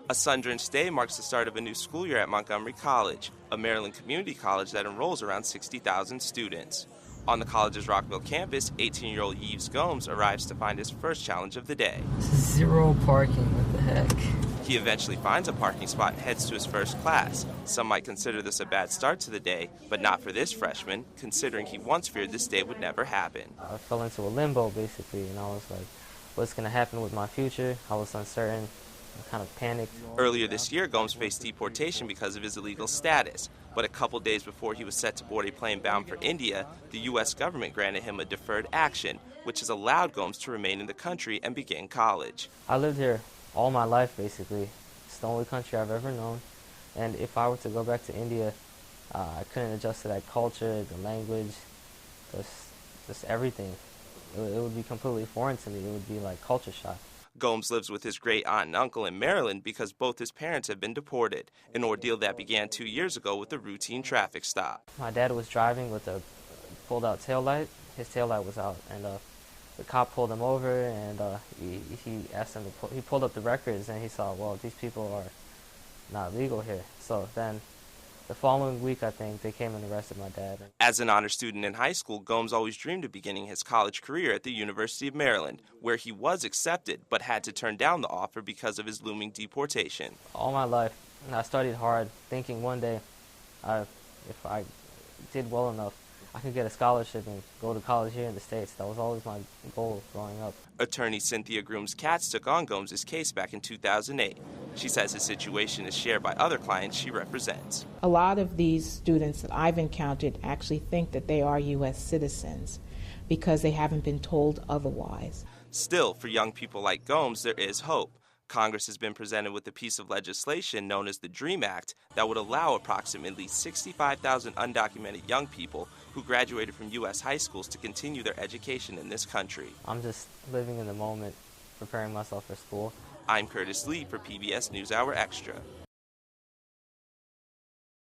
A sun-drenched day marks the start of a new school year at Montgomery College, a Maryland community college that enrolls around 60,000 students. On the college's Rockville campus, 18-year-old Yves Gomes arrives to find his first challenge of the day. Zero parking, what the heck? He eventually finds a parking spot and heads to his first class. Some might consider this a bad start to the day, but not for this freshman, considering he once feared this day would never happen. I fell into a limbo, basically, and I was like, what's going to happen with my future? I was uncertain. I kind of panicked. Earlier this year, Gomes faced deportation because of his illegal status. But a couple days before he was set to board a plane bound for India, the U.S. government granted him a deferred action, which has allowed Gomes to remain in the country and begin college. I lived here all my life, basically. It's the only country I've ever known. And if I were to go back to India, I couldn't adjust to that culture, the language, just everything. It would be completely foreign to me. It would be like culture shock. Gomes lives with his great aunt and uncle in Maryland because both his parents have been deported, an ordeal that began 2 years ago with a routine traffic stop. My dad was driving with a pulled-out taillight. His taillight was out, and the cop pulled him over, and he asked him to he pulled up the records, and he saw, well, these people are not legal here. So then the following week, I think, they came and arrested my dad. As an honor student in high school, Gomes always dreamed of beginning his college career at the University of Maryland, where he was accepted but had to turn down the offer because of his looming deportation. All my life, I studied hard, thinking one day if I did well enough, I could get a scholarship and go to college here in the States. That was always my goal growing up. Attorney Cynthia Grooms-Katz took on Gomes' case back in 2008. She says his situation is shared by other clients she represents. A lot of these students that I've encountered actually think that they are U.S. citizens because they haven't been told otherwise. Still, for young people like Gomes, there is hope. Congress has been presented with a piece of legislation known as the DREAM Act that would allow approximately 65,000 undocumented young people who graduated from U.S. high schools to continue their education in this country. I'm just living in the moment, preparing myself for school. I'm Curtis Lee for PBS NewsHour Extra.